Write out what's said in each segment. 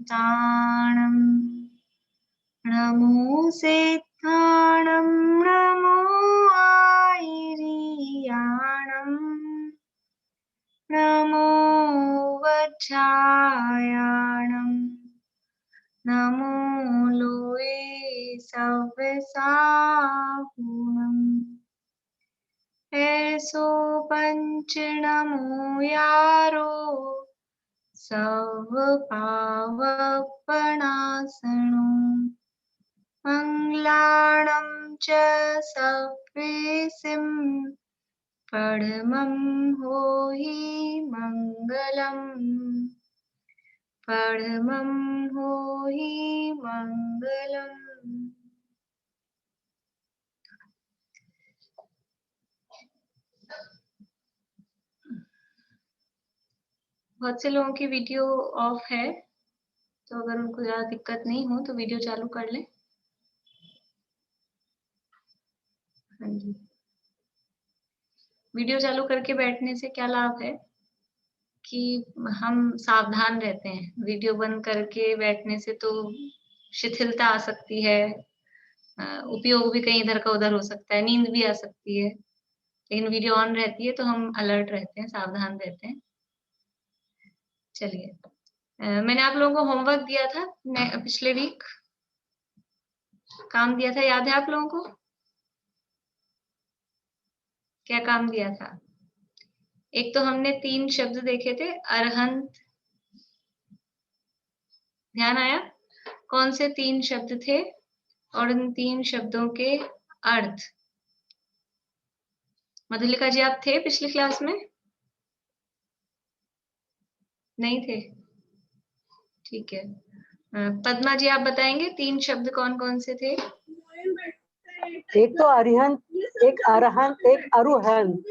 अरिहन्ताणं नमो सिद्धाणं नमो आयर्याणं नमो वज्रायाणं नमो लोये सव्यसाहुणम् ऐसो पंच नमो यारो सव पावपणासनो मंगलाणं च सव्येसिं परमं होहि मंगलम् परमं होहि मंगलम्। बहुत से लोगों की वीडियो ऑफ है, तो अगर उनको ज्यादा दिक्कत नहीं हो तो वीडियो चालू कर लें। हाँ जी, वीडियो चालू करके बैठने से क्या लाभ है कि हम सावधान रहते हैं। वीडियो बंद करके बैठने से तो शिथिलता आ सकती है, उपयोग भी कहीं इधर का उधर हो सकता है, नींद भी आ सकती है। लेकिन वीडियो ऑन रहती है तो हम अलर्ट रहते हैं, सावधान रहते हैं। चलिए, मैंने आप लोगों को होमवर्क दिया था पिछले वीक, काम दिया था, याद है आप लोगों को? क्या काम दिया था? एक तो हमने 3 शब्द देखे थे, अरहंत, ध्यान आया? कौन से 3 शब्द थे और इन 3 शब्दों के अर्थ? मधुलिका जी, आप थे पिछली क्लास में? नहीं थे? ठीक है। पद्मा जी, आप बताएंगे 3 शब्द कौन कौन से थे? एक तो अरिहंत, एक अरहंत, एक अरुहंत।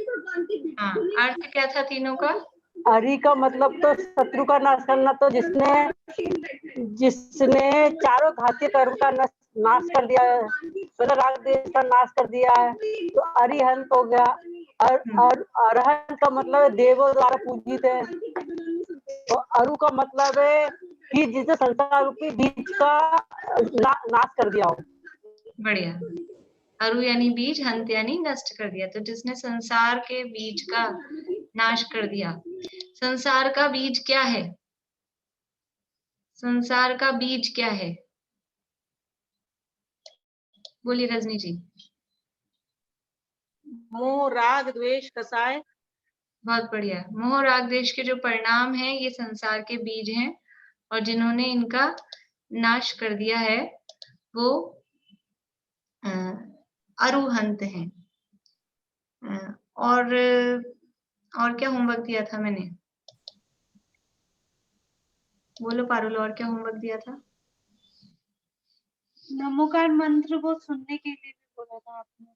हाँ, अर्थ क्या था तीनों का? अरि का मतलब तो शत्रु का नाश करना, तो जिसने चारों घाती कर्म का नाश कर दिया है, मतलब राग देश का नाश कर दिया है, तो अरिहंत हो गया। अरहंत का मतलब है देवों द्वारा पूजित है। तो अरु का मतलब है कि जिसने संसार रूपी बीज का नाश कर दिया हो। बढ़िया। अरु यानी बीज, हंत यानी नष्ट कर दिया। तो जिसने संसार के बीज का नाश कर दिया। संसार का बीज क्या है? संसार का बीज क्या है? बोलिए रजनी जी। मोह, राग, द्वेष, कसाय। बहुत बढ़िया। मोह, राग, द्वेष के जो परिणाम हैं, ये संसार के बीज हैं, और जिन्होंने इनका नाश कर दिया है वो अरुहंत हैं। और क्या होमवर्क दिया था मैंने? बोलो पारुल, और क्या होमवर्क दिया था? नमोकार मंत्र को सुनने के लिए भी बोला था आपने।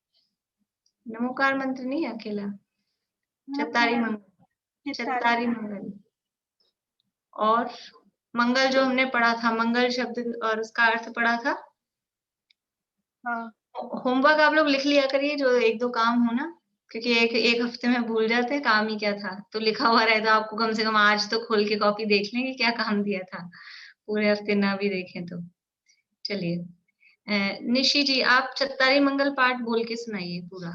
नमोकार मंत्र नहीं, अकेला चत्तारी मंगल, चत्तारी मंगल। और मंगल जो हमने पढ़ा था, मंगल शब्द और उसका अर्थ पढ़ा था। हाँ। होमवर्क आप लोग लिख लिया करिए, जो 1-2 काम हो ना, क्योंकि एक हफ्ते में भूल जाते हैं काम ही क्या था। तो लिखा हुआ रहता, आपको कम से कम आज तो खोल के कॉपी देख लेंगे क्या काम दिया था, पूरे हफ्ते ना भी देखें तो। चलिए, निशी जी, आप चत्तारी मंगल पाठ बोल के सुनाइए पूरा।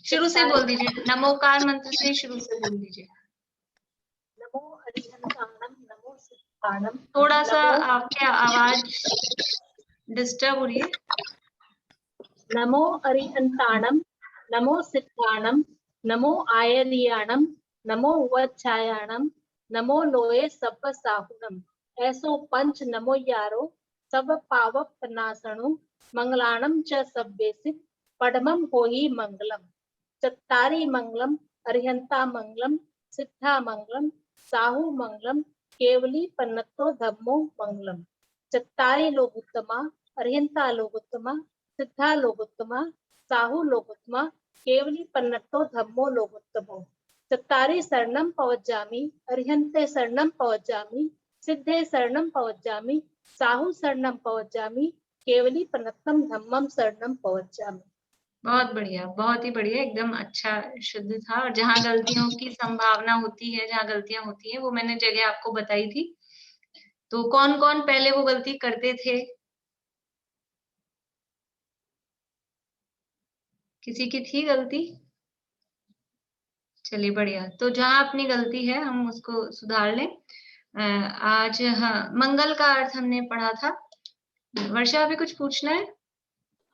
शुरू से बोल दीजिए, नमोकार मंत्र से शुरू से बोल दीजिए। नमो अरिहंताणं, नमो सिद्धाणं। थोड़ा सा आपके आवाज डिस्टर्ब हो रही है। नमो अरिहंताणं, नमो सिद्धाणं, नमो आयर्याणं, नमो वज्रायाणं, नमो लोये सब्ब साहुणम्। ऐसो पंच नमो यारो सब पावक नासणु मंगलाणं च सव्येसित पडमं होहि मंगलम। चत्तारी मंगलम, अरिहंता मंगलम, सिद्धा मंगलम, साहु मंगलम, केवली पन्नतो धम्मो मंगलम। चत्तारी लोकोत्तमा, अरिहंता लोकोत्तमा, सिद्धा लोकोत्तमा, साहु लोकोत्तमा, केवली पन्नतो धम्मो लोकोत्तमो। चत्तारी शरणं पवज्जामि, अरिहंते शरणं पवज्जामि, सिद्धे शरणं पवज्जामि, साहु शरणं पवज्जामि, केवली पन्नतम धम्मम शरणं पवज्जामि। बहुत बढ़िया, बहुत ही बढ़िया, एकदम अच्छा शुद्ध था। और जहाँ गलतियों की संभावना होती है, जहाँ गलतियां होती हैं, वो मैंने जगह आपको बताई थी। तो कौन कौन पहले वो गलती करते थे? किसी की थी गलती? चलिए बढ़िया। तो जहाँ अपनी गलती है हम उसको सुधार लें। आज हाँ, मंगल का अर्थ हमने पढ़ा था। वर्षा, अभी कुछ पूछना है?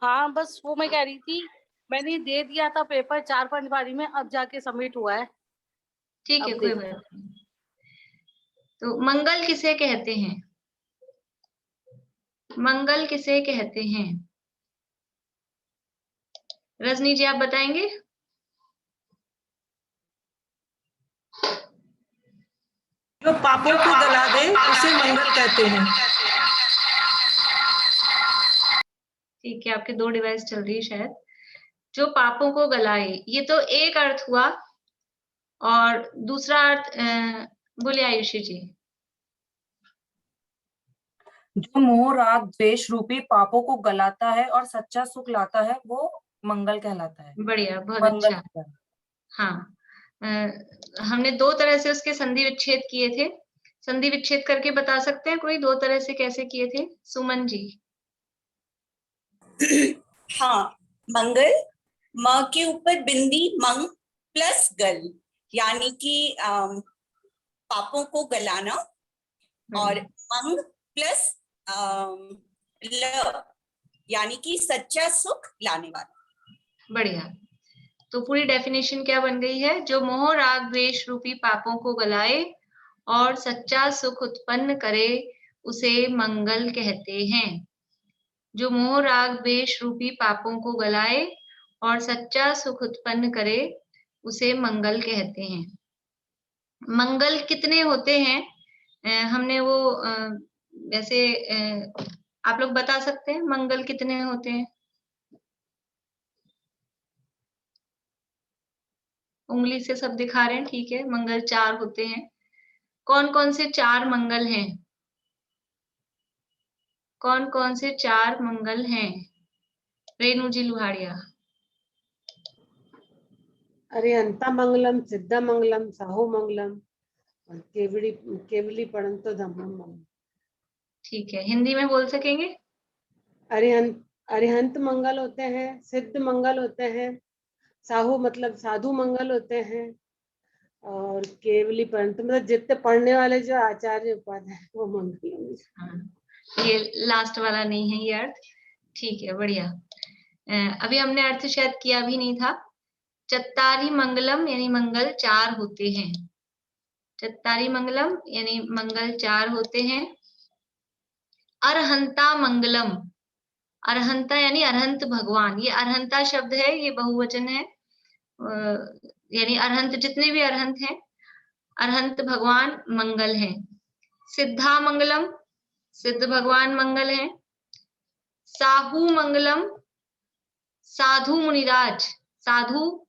हाँ, बस वो मैं कह रही थी, मैंने दे दिया था पेपर 4-5 बारी में, अब जाके सबमिट हुआ है। ठीक है, अब कोई देखो। बात नहीं। तो मंगल किसे कहते हैं? मंगल किसे कहते हैं? रजनी जी, आप बताएंगे? जो पापों को गला दे उसे मंगल कहते हैं। ठीक है, आपके 2 डिवाइस चल रही है शायद। जो पापों को गलाए, ये तो एक अर्थ हुआ। और दूसरा अर्थ बोलिए आयुषी जी। जो मोह राग द्वेष रूपी पापों को गलाता है और सच्चा सुख लाता है, वो मंगल कहलाता है। बढ़िया, बहुत मंगल अच्छा। हाँ, हमने 2 तरह से उसके संधि विच्छेद किए थे। संधि विच्छेद करके बता सकते हैं कोई 2 तरह से कैसे किए थे? सुमन जी। हाँ, मंगल, म के ऊपर बिंदी मंग प्लस गल, यानी कि पापों को गलाना, और मंग प्लस ल, यानी कि सच्चा सुख लाने वाला। बढ़िया। तो पूरी डेफिनेशन क्या बन गई है? जो मोह राग द्वेष रूपी पापों को गलाए और सच्चा सुख उत्पन्न करे, उसे मंगल कहते हैं। जो मोह राग द्वेष रूपी पापों को गलाए और सच्चा सुख उत्पन्न करे, उसे मंगल कहते हैं। मंगल कितने होते हैं? हमने वो वैसे आप लोग बता सकते हैं मंगल कितने होते हैं? उंगली से सब दिखा रहे हैं, ठीक है। मंगल 4 होते हैं। कौन कौन से 4 मंगल हैं? कौन कौन से 4 मंगल हैं? रेणु जी लुहाड़िया। अरिहंता मंगलम, सिद्धा मंगलम, साहू मंगलम और केवली पढ़ंतो धम्मम मंगलम। ठीक है, हिंदी में बोल सकेंगे? अरिहंत मंगल होते हैं, सिद्ध मंगल होते हैं, साहू मतलब साधु मंगल होते हैं, और केवली पंत मतलब जितने पढ़ने वाले जो आचार्य उपाध्याय वो मंगल होंगे। हाँ, ये लास्ट वाला नहीं है ये अर्थ। ठीक है, बढ़िया। अभी हमने अर्थ शायद किया भी नहीं था। चत्तारी मंगलम यानी मंगल 4 होते हैं। चत्तारी मंगलम यानी मंगल 4 होते हैं। अरहंता मंगलम, अरहंता यानी अरहंत भगवान। ये अरहंता शब्द है, ये बहुवचन है। यानी अरहंत, जितने भी अरहंत हैं, अरहंत भगवान मंगल हैं। सिद्धा मंगलम, सिद्ध भगवान मंगल हैं। साहू मंगलम, साधु मुनिराज, साधु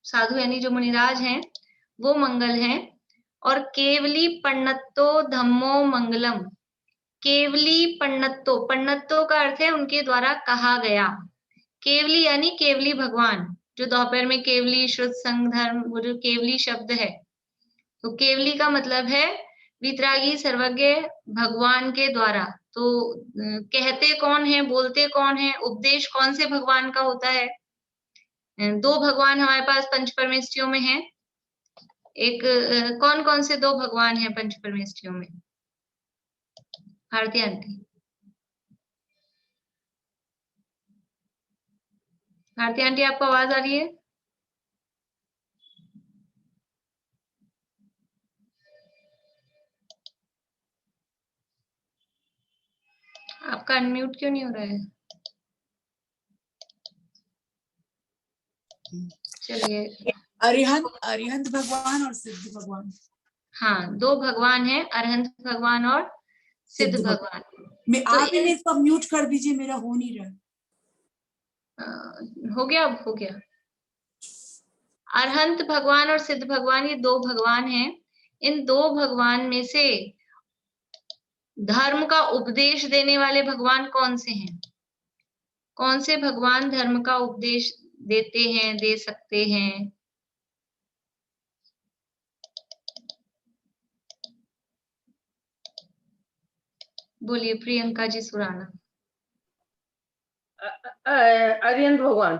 साधु यानी जो मुनिराज हैं वो मंगल हैं। और केवली पन्नत्तो धम्मो मंगलम, केवली पन्नत्तो, पन्नत्तो का अर्थ है उनके द्वारा कहा गया। केवली यानी केवली भगवान, जो दोपहर में केवली श्रुत संग धर्म, वो जो केवली शब्द है, तो केवली का मतलब है वितरागी सर्वज्ञ भगवान के द्वारा। तो कहते कौन है, बोलते कौन है, उपदेश कौन से भगवान का होता है? 2 भगवान हमारे पास पंच परमेष्ठियों में हैं। एक कौन कौन से 2 भगवान हैं पंच परमेष्ठियों में? भारती आंटी, भारती आंटी आपको आवाज आ रही है? आपका अनम्यूट क्यों नहीं हो रहा है? चलिए, अरिहंत भगवान और सिद्ध भगवान। हाँ, 2 भगवान हैं, अरहंत भगवान और सिद्ध भगवान। मैं तो आप ही इसको म्यूट कर दीजिए, मेरा हो नहीं रहा। हो गया, अब हो गया। अरहंत भगवान और सिद्ध भगवान, ये 2 भगवान हैं। इन 2 भगवान में से धर्म का उपदेश देने वाले भगवान कौन से हैं? कौन से भगवान धर्म का उपदेश देते हैं, दे सकते हैं। बोलिए प्रियंका जी सुराना। अरिहंत भगवान।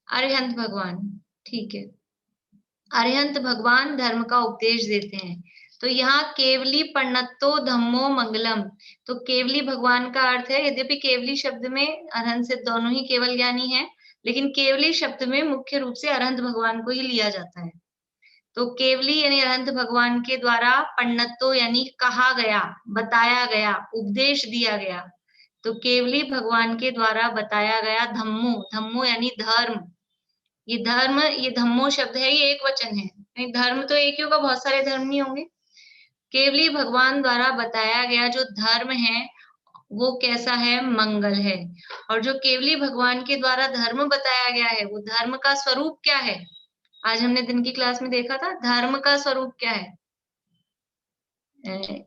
अरिहंत भगवान, ठीक है। अरिहंत भगवान धर्म का उपदेश देते हैं। तो यहाँ केवली पण्णत्तो धम्मो मंगलम, तो केवली भगवान का अर्थ है, यद्यपि केवली शब्द में अरहंत सिद्ध दोनों ही केवल ज्ञानी है, लेकिन केवली शब्द में मुख्य रूप से अरहंत भगवान को ही लिया जाता है। तो केवली यानी अरहंत भगवान के द्वारा पण्णत्तो यानी कहा गया, बताया गया, उपदेश दिया गया। तो केवली भगवान के द्वारा बताया गया धम्मो, धम्मो यानी धर्म, ये धर्म, ये धम्मो शब्द है, ये एक वचन है, नहीं धर्म तो एक ही होगा, बहुत सारे धर्म नहीं होंगे। केवली भगवान द्वारा बताया गया जो धर्म है वो कैसा है, मंगल है। और जो केवली भगवान के द्वारा धर्म बताया गया है वो धर्म का स्वरूप क्या है, आज हमने दिन की क्लास में देखा था, धर्म का स्वरूप क्या है।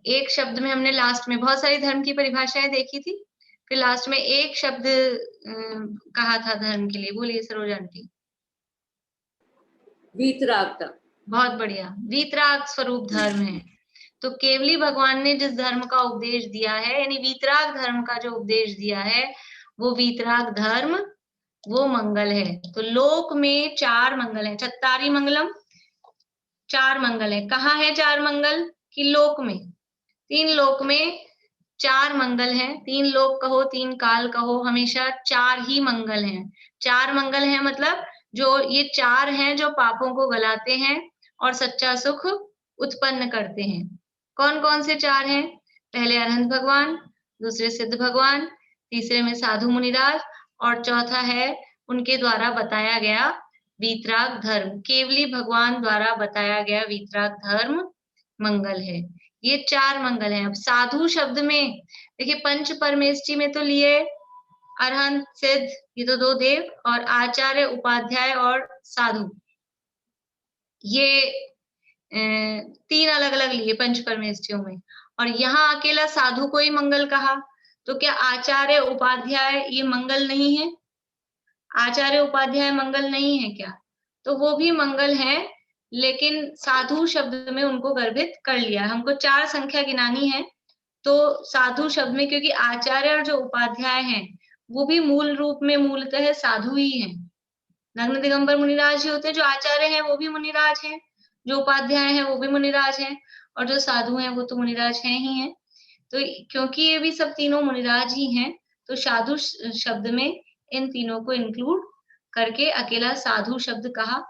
एक शब्द में हमने लास्ट में बहुत सारी धर्म की परिभाषाएं देखी थी, फिर लास्ट में एक शब्द कहा था धर्म के लिए। बोलिए सरोजा आंटी। वीतरागता। बहुत बढ़िया, वीतराग स्वरूप धर्म है। तो केवली भगवान ने जिस धर्म का उपदेश दिया है, यानी वीतराग धर्म का जो उपदेश दिया है, वो वीतराग धर्म, वो मंगल है। तो लोक में 4 मंगल है, चत्तारी मंगलम, 4 मंगल है। कहाँ है 4 मंगल? कि लोक में, 3 लोक में 4 मंगल हैं। 3 लोक कहो, 3 काल कहो, हमेशा 4 ही मंगल हैं। 4 मंगल हैं मतलब जो ये 4 हैं जो पापों को गलाते हैं और सच्चा सुख उत्पन्न करते हैं। कौन कौन से 4 हैं? पहले अरहंत भगवान, दूसरे सिद्ध भगवान, तीसरे में साधु मुनिराज, और चौथा है उनके द्वारा बताया गया वीतराग धर्म। केवली भगवान द्वारा बताया गया वीतराग धर्म मंगल है। ये 4 मंगल हैं। अब साधु शब्द में देखिए, पंच परमेष्टि में तो लिए अरहंत, सिद्ध, ये तो 2 देव, और आचार्य, उपाध्याय और साधु, ये 3 अलग अलग लिए पंच परमेष्टियों में, और यहाँ अकेला साधु को ही मंगल कहा। तो क्या आचार्य उपाध्याय ये मंगल नहीं है? आचार्य उपाध्याय मंगल नहीं है क्या? तो वो भी मंगल है, लेकिन साधु शब्द में उनको गर्भित कर लिया। हमको 4 संख्या गिनानी है, तो साधु शब्द में, क्योंकि आचार्य और जो उपाध्याय हैं वो भी मूल रूप में मूलतः साधु ही हैं। नग्न दिगंबर मुनिराज ही होते हैं। जो आचार्य हैं वो भी मुनिराज हैं, जो उपाध्याय हैं वो भी मुनिराज हैं, और जो साधु हैं वो तो मुनिराज हैं ही हैं। तो क्योंकि ये भी सब तीनों मुनिराज ही हैं, तो साधु शब्द में इन तीनों को इंक्लूड करके अकेला साधु शब्द कहा।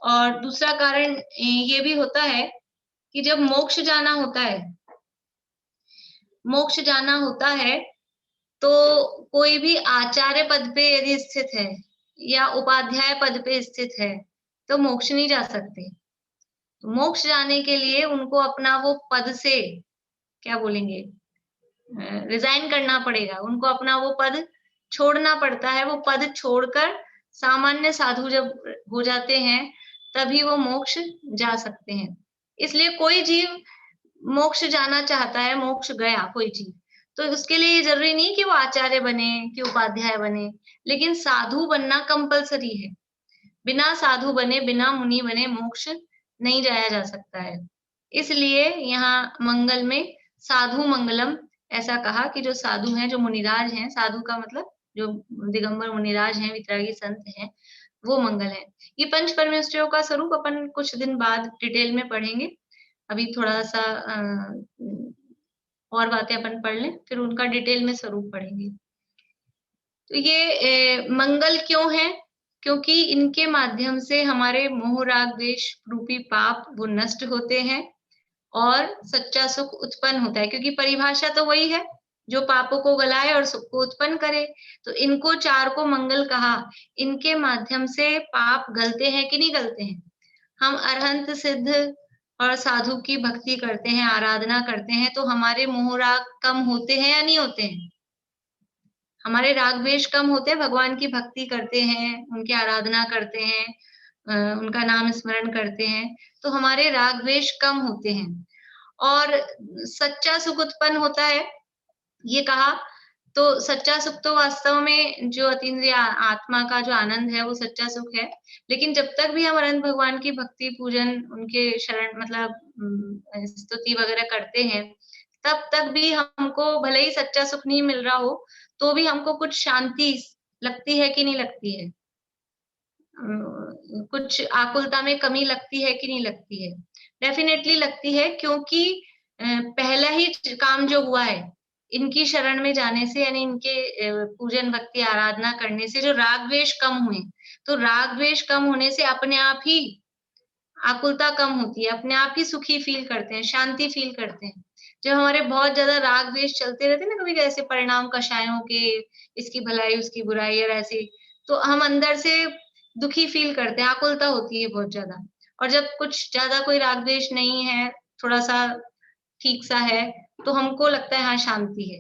और दूसरा कारण ये भी होता है कि जब मोक्ष जाना होता है, मोक्ष जाना होता है, तो कोई भी आचार्य पद पे यदि स्थित है या उपाध्याय पद पे स्थित है तो मोक्ष नहीं जा सकते। तो मोक्ष जाने के लिए उनको अपना वो पद से, क्या बोलेंगे, रिजाइन करना पड़ेगा। उनको अपना वो पद छोड़ना पड़ता है। वो पद छोड़कर सामान्य साधु जब हो जाते हैं तभी वो मोक्ष जा सकते हैं। इसलिए कोई जीव मोक्ष जाना चाहता है, मोक्ष गया कोई जीव, तो उसके लिए ये जरूरी नहीं कि वो आचार्य बने कि उपाध्याय बने, लेकिन साधु बनना कंपलसरी है। बिना साधु बने, बिना मुनि बने मोक्ष नहीं जाया जा सकता है। इसलिए यहाँ मंगल में साधु मंगलम ऐसा कहा कि जो साधु हैं, जो मुनिराज हैं, साधु का मतलब जो दिगंबर मुनिराज हैं, वितरागी संत हैं, वो मंगल है। ये पंच परमेष्टियों का स्वरूप अपन कुछ दिन बाद डिटेल में पढ़ेंगे। अभी थोड़ा सा और बातें अपन पढ़ लें, फिर उनका डिटेल में स्वरूप पढ़ेंगे। तो ये मंगल क्यों है? क्योंकि इनके माध्यम से हमारे मोह राग द्वेष रूपी पाप वो नष्ट होते हैं और सच्चा सुख उत्पन्न होता है। क्योंकि परिभाषा तो वही है, जो पापों को गलाए और सुख को उत्पन्न करे। तो इनको 4 को मंगल कहा। इनके माध्यम से पाप गलते हैं कि नहीं गलते हैं? हम अरहंत, सिद्ध और साधु की भक्ति करते हैं, आराधना करते हैं, तो हमारे मोह राग कम होते हैं या नहीं होते हैं? हमारे राग द्वेष कम होते हैं। भगवान की भक्ति करते हैं, उनकी आराधना करते हैं, उनका नाम स्मरण करते हैं, तो हमारे राग द्वेष कम होते हैं और सच्चा सुख उत्पन्न होता है। ये कहा तो सच्चा सुख तो वास्तव में जो अतीन्द्रिय आत्मा का जो आनंद है वो सच्चा सुख है। लेकिन जब तक भी हम अनंत भगवान की भक्ति पूजन उनके शरण मतलब स्तुति वगैरह करते हैं, तब तक भी हमको भले ही सच्चा सुख नहीं मिल रहा हो, तो भी हमको कुछ शांति लगती है कि नहीं लगती है? कुछ आकुलता में कमी लगती है कि नहीं लगती है? डेफिनेटली लगती है, क्योंकि पहला ही काम जो हुआ है इनकी शरण में जाने से, यानी इनके पूजन भक्ति आराधना करने से जो राग द्वेष कम हुए, तो राग द्वेष कम होने से अपने आप ही आकुलता कम होती है, अपने आप ही सुखी फील करते हैं, शांति फील करते हैं। जब हमारे बहुत ज्यादा राग द्वेष चलते रहते हैं ना, कभी ऐसे परिणाम कषायों के, इसकी भलाई उसकी बुराई और ऐसे, तो हम अंदर से दुखी फील करते हैं, आकुलता होती है बहुत ज्यादा। और जब कुछ ज्यादा कोई राग द्वेष नहीं है, थोड़ा सा ठीक सा है, तो हमको लगता है हाँ शांति है।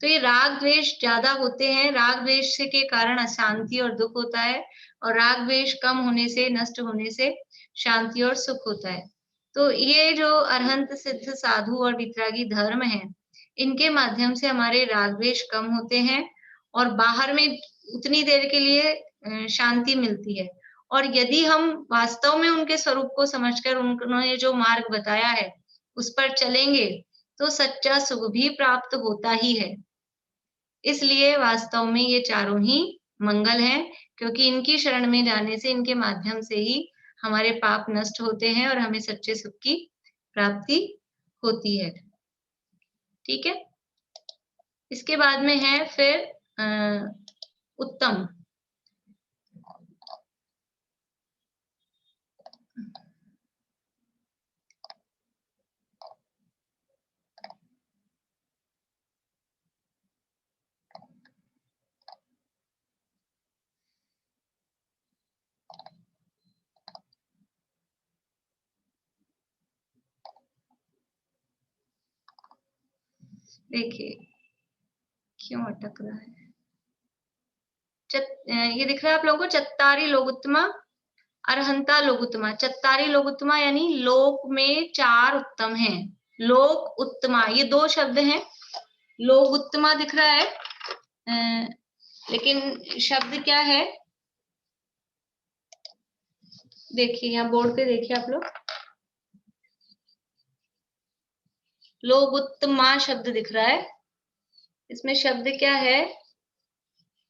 तो ये राग द्वेष ज्यादा होते हैं, राग द्वेष के कारण अशांति और दुख होता है, और राग द्वेष कम होने से, नष्ट होने से शांति और सुख होता है। तो ये जो अरहंत सिद्ध साधु और वितरागी धर्म है, इनके माध्यम से हमारे राग द्वेष कम होते हैं और बाहर में उतनी देर के लिए शांति मिलती है। और यदि हम वास्तव में उनके स्वरूप को समझकर उन्होंने जो मार्ग बताया है उस पर चलेंगे, तो सच्चा सुख भी प्राप्त होता ही है। इसलिए वास्तव में ये चारों ही मंगल हैं, क्योंकि इनकी शरण में जाने से, इनके माध्यम से ही हमारे पाप नष्ट होते हैं और हमें सच्चे सुख की प्राप्ति होती है। ठीक है, इसके बाद में है फिर उत्तम। देखिए क्यों अटक रहा है, ये दिख रहा है आप लोगों को, चत्तारी लोगुत्तमा अरहंता लोगुत्तमा। चत्तारी लोगुत्तमा यानी लोक में चार उत्तम हैं। लोक उत्तमा, ये दो शब्द हैं। लोगुत्तमा दिख रहा है, लेकिन शब्द क्या है, देखिए यहाँ बोर्ड पे देखिए आप लोग, लोगुत्तमा शब्द दिख रहा है। इसमें शब्द क्या है,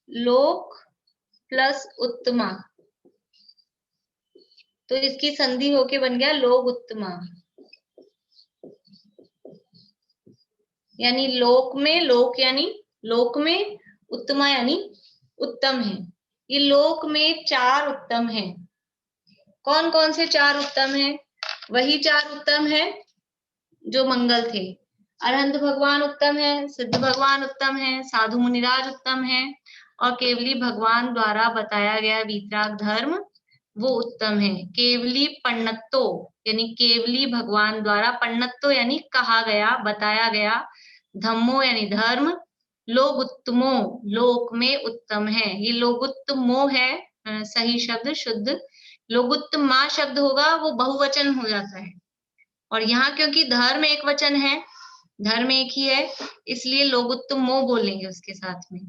लोक प्लस उत्तमा, तो इसकी संधि होके बन गया लोग उत्तमा, यानी लोक में, लोक यानी लोक में, उत्तमा यानी उत्तम है। ये लोक में चार उत्तम हैं। कौन कौन से चार उत्तम हैं? वही चार उत्तम हैं जो मंगल थे। अरहंत भगवान उत्तम है, सिद्ध भगवान उत्तम है, साधु मुनिराज उत्तम है, और केवली भगवान द्वारा बताया गया वीतराग धर्म वो उत्तम है। केवली पन्नत्तो यानी केवली भगवान द्वारा, पन्नत्तो यानी कहा गया, बताया गया, धम्मो यानी धर्म, लोग उत्तमो लोक में उत्तम है। ये लोगुत्तमो है सही शब्द, शुद्ध। लोगुत्तमा शब्द होगा वो बहुवचन हो जाता है, और यहाँ क्योंकि धर्म एक वचन है, धर्म एक ही है, इसलिए लोगुत्तमो बोलेंगे उसके साथ में।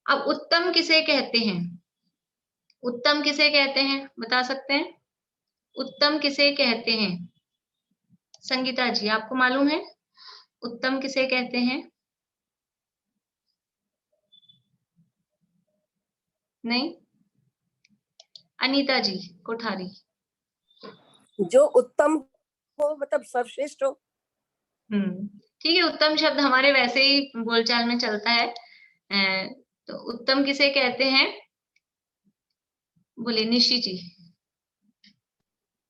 अब उत्तम किसे कहते हैं? उत्तम किसे कहते हैं बता सकते हैं? उत्तम किसे कहते हैं? संगीता जी आपको मालूम है उत्तम किसे कहते हैं? नहीं? अनीता जी कोठारी। जो उत्तम हो मतलब सर्वश्रेष्ठ हो। ठीक है, उत्तम शब्द हमारे वैसे ही बोलचाल में चलता है, तो उत्तम किसे कहते हैं? बोले निशी जी।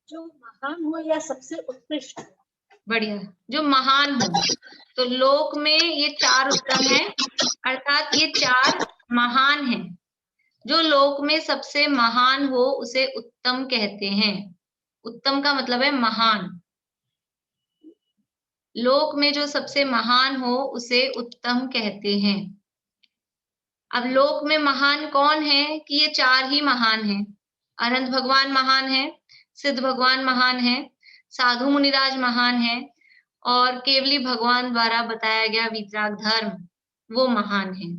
जो महान हो या सबसे उत्कृष्ट। बढ़िया, जो महान हो। तो लोक में ये चार उत्तम हैं, अर्थात ये चार महान हैं। जो लोक में सबसे महान हो उसे उत्तम कहते हैं। उत्तम का मतलब है महान। लोक में जो सबसे महान हो उसे उत्तम कहते हैं। अब लोक में महान कौन है? कि ये चार ही महान हैं। अनंत भगवान महान है, सिद्ध भगवान महान है, साधु मुनिराज महान है, और केवली भगवान द्वारा बताया गया वीतराग धर्म वो महान है।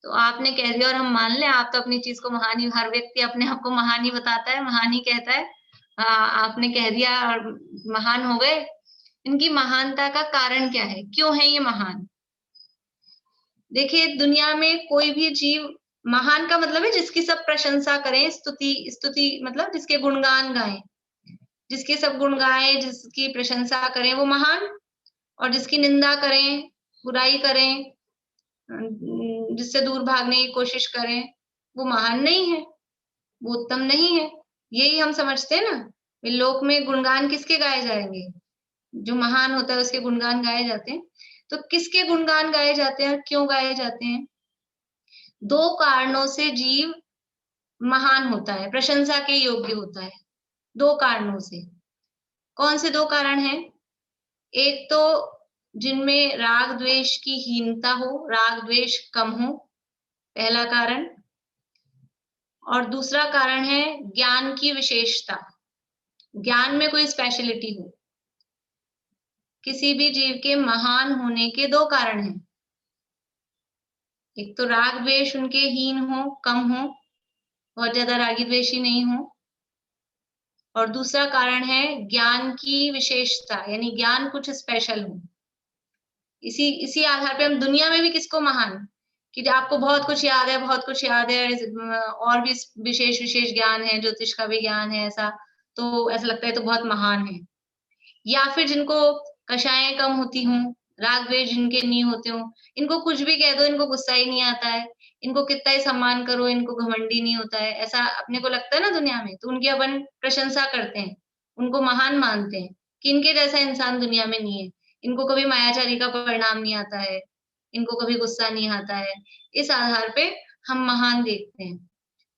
तो आपने कह दिया और हम मान लें, आप तो अपनी चीज को महान ही, हर व्यक्ति अपने आप को महान ही बताता है, महान ही कहता है। आपने कह दिया और महान हो गए। इनकी महानता का कारण क्या है, क्यों है ये महान? देखिए, दुनिया में कोई भी जीव, महान का मतलब है जिसकी सब प्रशंसा करें, स्तुति मतलब जिसके गुणगान गाएं, जिसके सब गुण गाएं, जिसकी प्रशंसा करें, वो महान। और जिसकी निंदा करें, बुराई करें, जिससे दूर भागने की कोशिश करें, वो महान नहीं है, वो उत्तम नहीं है। यही हम समझते हैं ना। लोक में गुणगान किसके गाए जाएंगे? जो महान होता है उसके गुणगान गाए जाते हैं। तो किसके गुणगान गाए जाते हैं और क्यों गाए जाते हैं? दो कारणों से जीव महान होता है, प्रशंसा के योग्य होता है। दो कारणों से। कौन से दो कारण हैं? एक तो जिनमें राग द्वेष की हीनता हो, राग द्वेष कम हो, पहला कारण। और दूसरा कारण है ज्ञान की विशेषता, ज्ञान में कोई स्पेशलिटी हो। किसी भी जीव के महान होने के दो कारण हैं। एक तो राग द्वेष उनके हीन हो, कम हो, बहुत ज्यादा रागी द्वेषी नहीं हो। और दूसरा कारण है ज्ञान की विशेषता, यानी ज्ञान कुछ स्पेशल हो। इसी आधार पे हम दुनिया में भी किसको महान, कि आपको बहुत कुछ याद है, बहुत कुछ याद है, और भी विशेष ज्ञान है, ज्योतिष का भी ज्ञान है, ऐसा तो ऐसा लगता है तो बहुत महान है। या फिर जिनको कषायें कम होती हों, राग द्वेष जिनके नहीं होते हों, इनको कुछ भी कह दो, इनको गुस्सा ही नहीं आता है, इनको कितना ही सम्मान करो, इनको घमंडी नहीं होता है, ऐसा अपने को लगता है ना दुनिया में। तो उनकी अपन प्रशंसा करते हैं, उनको महान मानते हैं कि इनके जैसा इंसान दुनिया में नहीं है, इनको कभी मायाचारी का परिणाम नहीं आता है, इनको कभी गुस्सा नहीं आता है। इस आधार पे हम महान देखते हैं।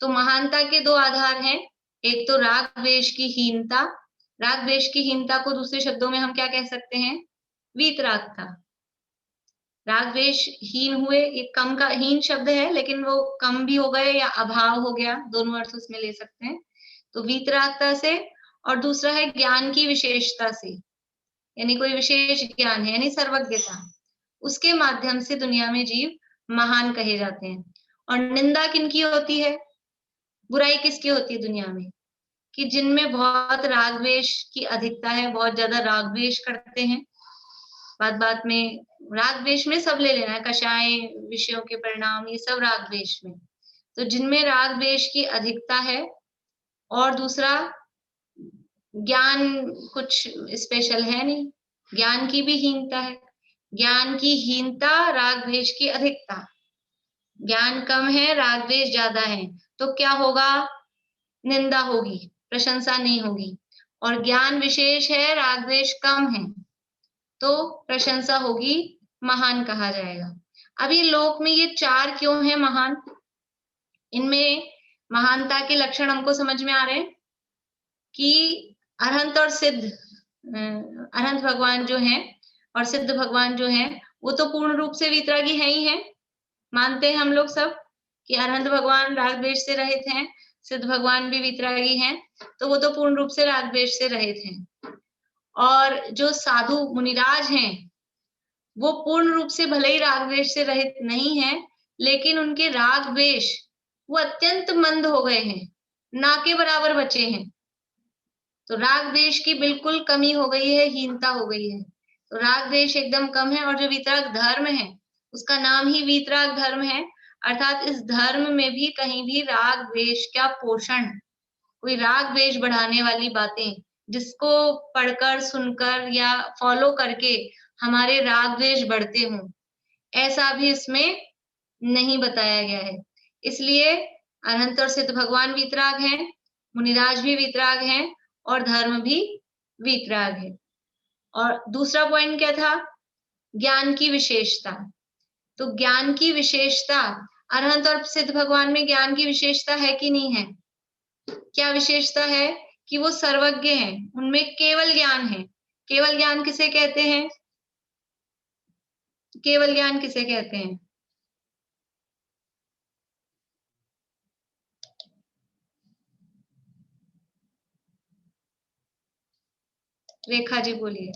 तो महानता के दो आधार हैं, एक तो राग द्वेष की हीनता। राग द्वेष की हीनता को दूसरे शब्दों में हम क्या कह सकते हैं? वीतरागता। राग द्वेष हीन हुए, एक कम का हीन शब्द है, लेकिन वो कम भी हो गए या अभाव हो गया, दोनों अर्थ उसमें ले सकते हैं। तो वीतरागता से, और दूसरा है ज्ञान की विशेषता से, यानी कोई विशेष ज्ञान है, यानी सर्वज्ञता, उसके माध्यम से दुनिया में जीव महान कहे जाते हैं। और निंदा किनकी होती है, बुराई किसकी होती है दुनिया में? कि जिनमें बहुत राग द्वेष की अधिकता है, बहुत ज्यादा राग द्वेष करते हैं, बात बात में राग द्वेष में सब ले लेना है, कषाय विषयों के परिणाम, ये सब राग द्वेष में। तो जिनमें राग द्वेष की अधिकता है, और दूसरा ज्ञान कुछ स्पेशल है नहीं, ज्ञान की भी हीनता है। ज्ञान की हीनता, राग द्वेष की अधिकता। ज्ञान कम है, राग द्वेष ज्यादा है, तो क्या होगा? निंदा होगी, प्रशंसा नहीं होगी। और ज्ञान विशेष है, राग द्वेष कम है, तो प्रशंसा होगी, महान कहा जाएगा। अब ये लोक में ये चार क्यों है महान? इनमें महानता के लक्षण हमको समझ में आ रहे हैं कि अरहंत और सिद्ध, अरहंत भगवान जो हैं और सिद्ध भगवान जो हैं, वो तो पूर्ण रूप से वीतरागी है ही है, मानते हैं हम लोग सब कि अरहंत भगवान राग द्वेष से रहित हैं, सिद्ध भगवान भी वीतरागी हैं, तो वो तो पूर्ण रूप से राग द्वेष से रहित हैं। और जो साधु मुनिराज हैं, वो पूर्ण रूप से भले ही राग द्वेष से रहित नहीं है, लेकिन उनके राग द्वेष वो अत्यंत मंद हो गए हैं, ना के बराबर बचे हैं। तो राग द्वेष की बिल्कुल कमी हो गई है, हीनता हो गई है। तो राग द्वेष एकदम कम है। और जो वीतराग धर्म है, उसका नाम ही वीतराग धर्म है, अर्थात इस धर्म में भी कहीं भी राग द्वेष का पोषण, कोई राग द्वेष बढ़ाने वाली बातें जिसको पढ़कर, सुनकर या फॉलो करके हमारे राग द्वेष बढ़ते हों, ऐसा भी इसमें नहीं बताया गया है। इसलिए अनंत और सिद्ध भगवान वीतराग हैं, मुनिराज भी वीतराग हैं, और धर्म भी वीतराग है। और दूसरा पॉइंट क्या था? ज्ञान की विशेषता। तो ज्ञान की विशेषता, अरहंत और सिद्ध भगवान में ज्ञान की विशेषता है कि नहीं है? क्या विशेषता है? कि वो सर्वज्ञ हैं, उनमें केवल ज्ञान है। केवल ज्ञान किसे कहते हैं? केवल ज्ञान किसे कहते हैं? रेखा जी बोलिए,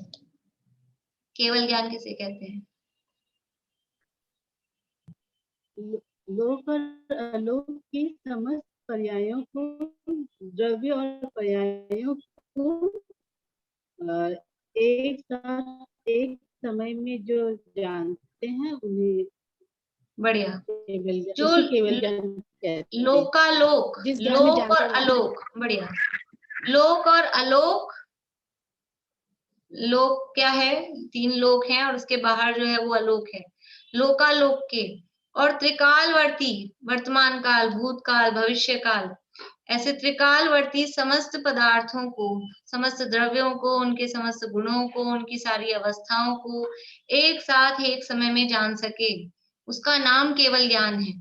केवल ज्ञान किसे कहते हैं? लोक और अलोक के समस्त पर्यायों को, द्रव्य और पर्यायों को एक साथ एक समय में जो जानते हैं उन्हें बढ़िया। केवल ज्ञान, जो उसे केवल ज्ञान कहते हैं। लोकालोक, जिस ज्ञान में लोक जानते और हैं अलोक, बढ़िया। लोक और अलोक, लोक क्या है? 3 लोक हैं और उसके बाहर जो है वो अलोक है। लोकालोक के और त्रिकालवर्ती, वर्तमान काल, भूतकाल, भविष्य काल, ऐसे त्रिकालवर्ती समस्त पदार्थों को, समस्त द्रव्यों को, उनके समस्त गुणों को, उनकी सारी अवस्थाओं को एक साथ एक समय में जान सके, उसका नाम केवल ज्ञान है।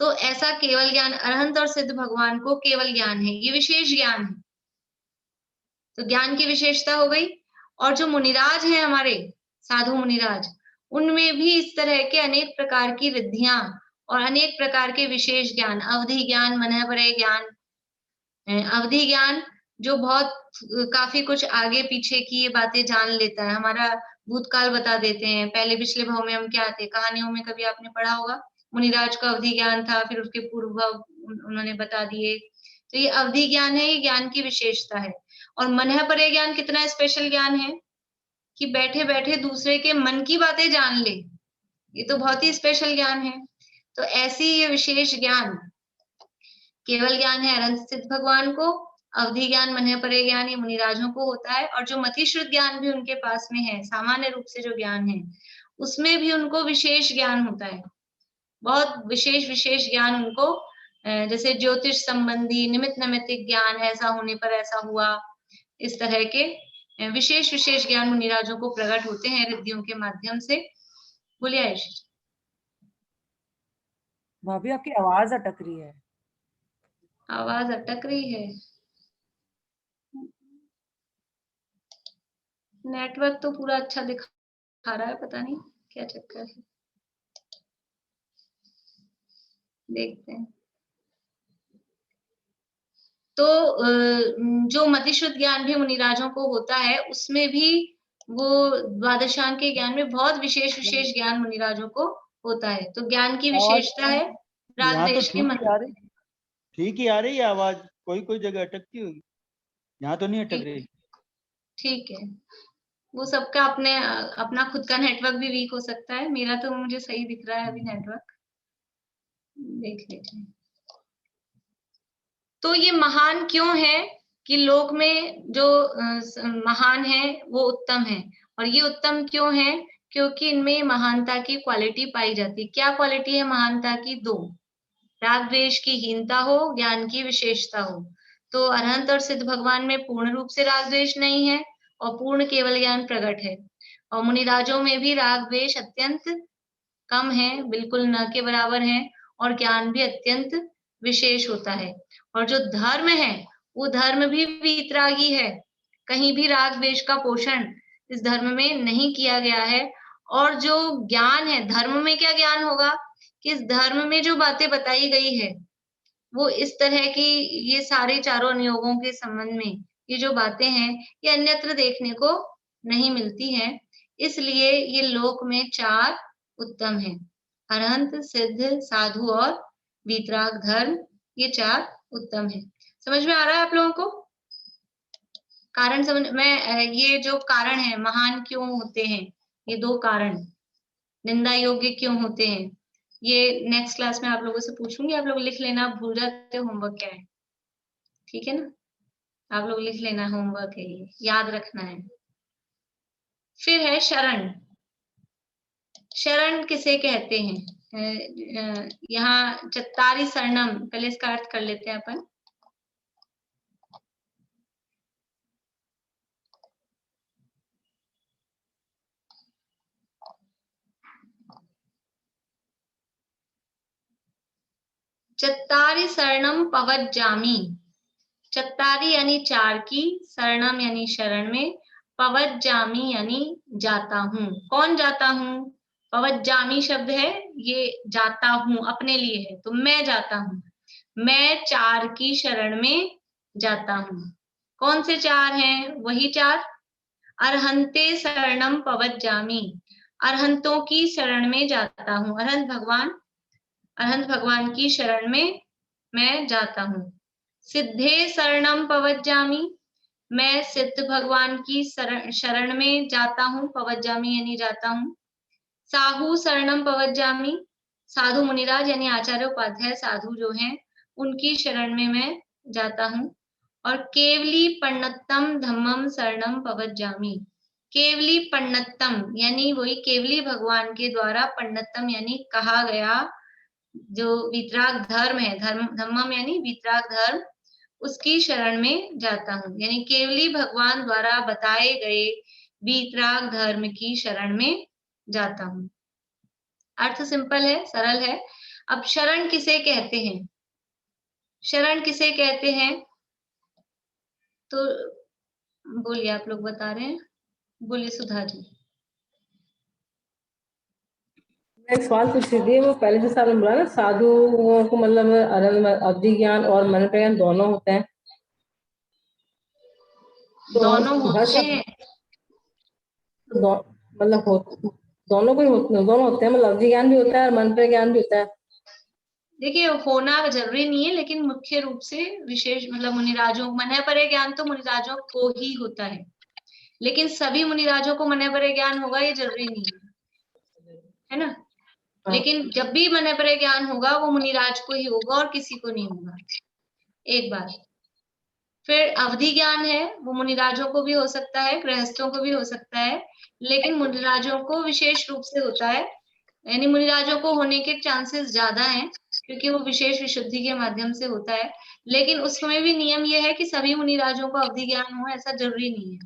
तो ऐसा केवल ज्ञान अरहंत और सिद्ध भगवान को केवल ज्ञान है, ये विशेष ज्ञान है। तो ज्ञान की विशेषता हो गई। और जो मुनिराज हैं हमारे साधु मुनिराज, उनमें भी इस तरह के अनेक प्रकार की रिद्धियां और अनेक प्रकार के विशेष ज्ञान, अवधि ज्ञान, मनःपरय ज्ञान, अवधि ज्ञान जो बहुत काफी कुछ आगे पीछे की ये बातें जान लेता है, हमारा भूतकाल बता देते हैं, पहले पिछले भाव में हम क्या थे, कहानियों में कभी आपने पढ़ा होगा, मुनिराज का अवधि ज्ञान था, फिर उसके पूर्व भाव उन्होंने बता दिए। तो ये अवधि ज्ञान है, ये ज्ञान की विशेषता है। और मनःपरय ज्ञान कितना स्पेशल ज्ञान है कि बैठे बैठे दूसरे के मन की बातें जान ले, ये तो बहुत ही स्पेशल ज्ञान है। तो ऐसी ये विशेष ज्ञान केवल ज्ञान है अरहंत सिद्ध भगवान को, अवधि ज्ञान, मनःपरय ज्ञान ये मुनिराजों को होता है। और जो मतिश्रुत ज्ञान भी उनके पास में है, सामान्य रूप से जो ज्ञान है उसमें भी उनको विशेष ज्ञान होता है, बहुत विशेष विशेष ज्ञान उनको, जैसे ज्योतिष संबंधी, निमित्त नैमित्तिक ज्ञान, ऐसा होने पर ऐसा हुआ, इस तरह के विशेष विशेष ज्ञान मुनिराजों को प्रकट होते हैं रिद्धियों के माध्यम से। बोलिए आयुष। भाभी आपकी आवाज अटक रही है। आवाज अटक रही है? नेटवर्क तो पूरा अच्छा दिखा रहा है, पता नहीं क्या चक्कर है, देखते हैं। तो जो मतिश्रुत ज्ञान भी मुनिराजों को होता है, उसमें भी वो द्वादशांग के ज्ञान में बहुत विशेष विशेष ज्ञान मुनिराजों को होता है। तो ज्ञान की विशेषता है राग यहाँ तो द्वेष की ठीक ही आ रही है आवाज, कोई कोई जगह अटकती होगी, यहाँ तो नहीं अटक रही। ठीक है, वो सबका अपने अपना खुद का नेटवर्क भी वीक हो सकता है, मेरा तो मुझे सही दिख रहा है अभी नेटवर्क, देख लीजिए। तो ये महान क्यों है कि लोक में जो महान है वो उत्तम है, और ये उत्तम क्यों है? क्योंकि इनमें महानता की क्वालिटी पाई जाती है। क्या क्वालिटी है महानता की? 2, राग द्वेष की हीनता हो, ज्ञान की विशेषता हो। तो अरहंत और सिद्ध भगवान में पूर्ण रूप से राग द्वेष नहीं है और पूर्ण केवल ज्ञान प्रकट है। और मुनिराजों में भी राग द्वेष अत्यंत कम है, बिल्कुल न के बराबर है, और ज्ञान भी अत्यंत विशेष होता है। और जो धर्म है वो धर्म भी वीतरागी है, कहीं भी राग द्वेष का पोषण इस धर्म में नहीं किया गया है। और जो ज्ञान है, धर्म में क्या ज्ञान होगा कि इस धर्म में जो बातें बताई गई है वो इस तरह की, ये सारे चारों नियोगों के संबंध में ये जो बातें हैं ये अन्यत्र देखने को नहीं मिलती हैं। इसलिए ये लोक में 4 उत्तम है, अरहंत, सिद्ध, साधु और वीतराग धर्म, ये 4 उत्तम है। समझ में आ रहा है आप लोगों को? कारण समझ में, ये जो कारण है महान क्यों होते हैं, ये 2 कारण निंदा योग्य क्यों होते हैं, ये नेक्स्ट क्लास में आप लोगों से पूछूंगी। आप लोग लिख लेना, भूल जाते हो होमवर्क क्या है, ठीक है ना? आप लोग लिख लेना, होमवर्क है ये, याद रखना है। फिर है शरण। शरण किसे कहते हैं? यहाँ चत्तारी शरणम, पहले इसका अर्थ कर लेते हैं अपन। चत्तारी शरणम पवज्जामि, चत्तारी यानी 4 की, शरणम यानी शरण में, पवज्जामि यानी जाता हूँ। कौन जाता हूँ? पवज्जामि शब्द है, ये जाता हूँ अपने लिए है, तो मैं जाता हूँ, मैं 4 की शरण में जाता हूँ। कौन से 4 हैं? वही 4, अरहंते शरणम पवज्जामि, अरहंतों की शरण में जाता हूँ। अरहंत भगवान अरहंत भगवान की शरण में मैं जाता हूँ। सिद्धे शरणम पवज्जामि, मैं सिद्ध भगवान की शरण में जाता हूँ, पवज्जामि यानी जाता हूँ। साहू शरणम पवज्जामि, साधु मुनिराज यानी आचार्य उपाध्याय साधु जो हैं उनकी शरण में मैं जाता हूँ। और केवली पन्नतम धम्मम शरणम पवज्जामि, केवली पन्नतम यानी वही केवली भगवान के द्वारा पन्नतम यानी कहा गया जो वीतराग धर्म है, धम्मम यानी वीतराग धर्म, उसकी शरण में जाता हूँ। यानी केवली भगवान द्वारा बताए गए वीतराग धर्म की शरण में जाता हूँ। अर्थ सिंपल है, सरल है। अब शरण किसे कहते हैं, शरण किसे कहते हैं, तो बोलिए, आप लोग बता रहे हैं, बोलिए सुधा जी। मैं एक सवाल पूछ रही थी, वो पहले जो साल में बोला ना साधुओं को मतलब अवधि ज्ञान और मन ज्ञान दोनों होते हैं, तो दोनों होते हैं, मतलब दोनों होते हैं, मतलब अवधि ज्ञान भी होता है और मन ज्ञान भी होता है। देखिए होना जरूरी नहीं है, लेकिन मुख्य रूप से विशेष मतलब मुनिराजों, मन परे ज्ञान तो मुनिराजों को ही होता है, लेकिन सभी मुनिराजों को मन परे ज्ञान होगा ये जरूरी नहीं है ना। लेकिन जब भी मन परे ज्ञान होगा वो मुनिराज को ही होगा और किसी को नहीं होगा, एक बात। फिर अवधि ज्ञान है, वो मुनिराजों को भी हो सकता है, गृहस्थों को भी हो सकता है, लेकिन मुनिराजों को विशेष रूप से होता है, यानी मुनिराजों को होने के चांसेस ज्यादा हैं क्योंकि वो विशेष विशुद्धि के माध्यम से होता है। लेकिन उसमें भी नियम यह है कि सभी मुनिराजों को अवधि ज्ञान हो ऐसा जरूरी नहीं है,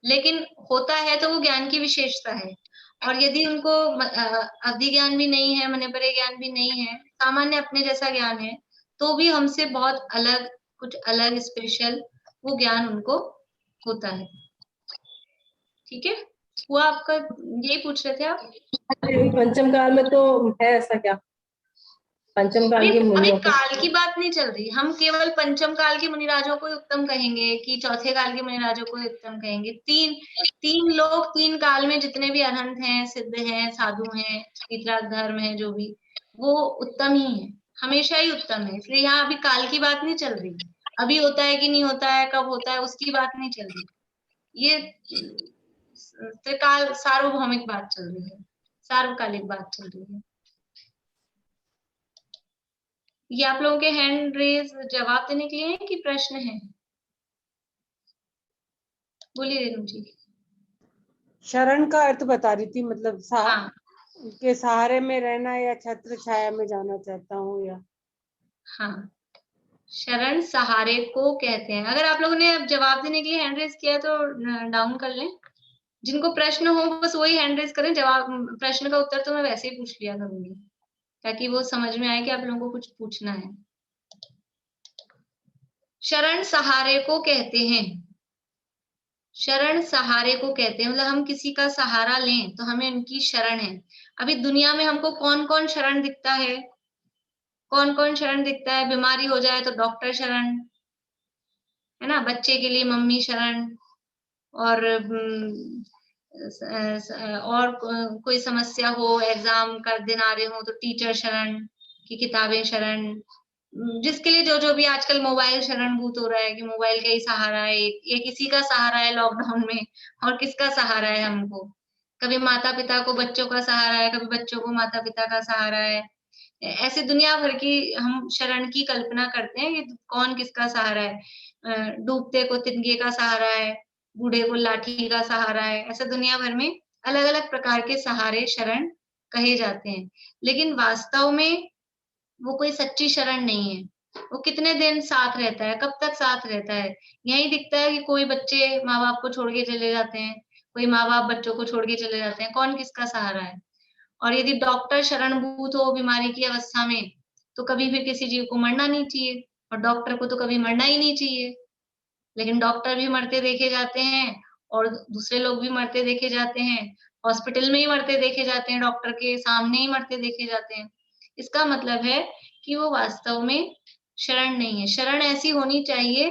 लेकिन होता है तो वो ज्ञान की विशेषता है। और यदि उनको अवधि ज्ञान भी नहीं है, मन परे ज्ञान भी नहीं है, सामान्य अपने जैसा ज्ञान है, तो भी हमसे बहुत अलग, कुछ अलग स्पेशल वो ज्ञान उनको होता है। ठीक है, हुआ आपका, यही पूछ रहे थे आप? पंचम काल में तो है ऐसा क्या? पंचम काल के अभी काल की बात नहीं चल रही, हम केवल पंचम काल के मुनिराजों को उत्तम कहेंगे कि चौथे काल के मुनिराजों को उत्तम कहेंगे। तीन लोग तीन काल में जितने भी अरहंत हैं, सिद्ध हैं, साधु हैं, वीतराग धर्म है, जो भी, वो उत्तम ही है, हमेशा ही उत्तम है। इसलिए यहाँ अभी काल की बात नहीं चल रही, अभी होता है कि नहीं होता है, कब होता है, उसकी बात नहीं चल रही, ये त्रिकाल सार्वभौमिक बात चल रही है, सार्वकालिक बात चल रही है। ये आप लोगों के हैंड रेज जवाब देने के लिए है कि प्रश्न है? बोलिए रेणु जी। शरण का अर्थ बता रही थी, मतलब के सहारे में रहना या छत्र छाया में जाना चाहता हूँ, या हाँ, शरण सहारे को कहते हैं। अगर आप लोगों ने अब जवाब देने के लिए हैंड रेज किया तो डाउन कर लें, जिनको प्रश्न हो बस वही हैंड रेज करें। जवाब, प्रश्न का उत्तर तो मैं वैसे ही पूछ लिया करूंगी ताकि वो समझ में आए कि आप लोगों को कुछ पूछना है। शरण सहारे को कहते हैं, शरण सहारे को कहते हैं, मतलब हम किसी का सहारा लें तो हमें उनकी शरण है। अभी दुनिया में हमको कौन कौन शरण दिखता है, कौन कौन शरण दिखता है? बीमारी हो जाए तो डॉक्टर शरण है ना, बच्चे के लिए मम्मी शरण, और कोई समस्या हो, एग्जाम का दिन आ रहे हो तो टीचर शरण की किताबें शरण, जिसके लिए जो जो भी आजकल मोबाइल शरण भूत हो रहा है कि मोबाइल का ही सहारा है, ये किसी का सहारा है लॉकडाउन में, और किसका सहारा है हमको? कभी माता पिता को बच्चों का सहारा है, कभी बच्चों को माता पिता का सहारा है। ऐसे दुनिया भर की हम शरण की कल्पना करते हैं कि कौन किसका सहारा है। डूबते को तिनके का सहारा है, बूढ़े को लाठी का सहारा है। ऐसा दुनिया भर में अलग अलग प्रकार के सहारे शरण कहे जाते हैं, लेकिन वास्तव में वो कोई सच्ची शरण नहीं है। वो कितने दिन साथ रहता है, कब तक साथ रहता है? यही दिखता है कि कोई बच्चे माँ बाप को छोड़ के चले जाते हैं, कोई माँ बाप बच्चों को छोड़ के चले जाते हैं, कौन किसका सहारा है? और यदि डॉक्टर शरणभूत हो बीमारी की अवस्था में तो कभी भी किसी जीव को मरना नहीं चाहिए, और डॉक्टर को तो कभी मरना ही नहीं चाहिए। लेकिन डॉक्टर भी मरते देखे जाते हैं और दूसरे लोग भी मरते देखे जाते हैं, हॉस्पिटल में ही मरते देखे जाते हैं, डॉक्टर के सामने ही मरते देखे जाते हैं। इसका मतलब है कि वो वास्तव में शरण नहीं है। शरण ऐसी होनी चाहिए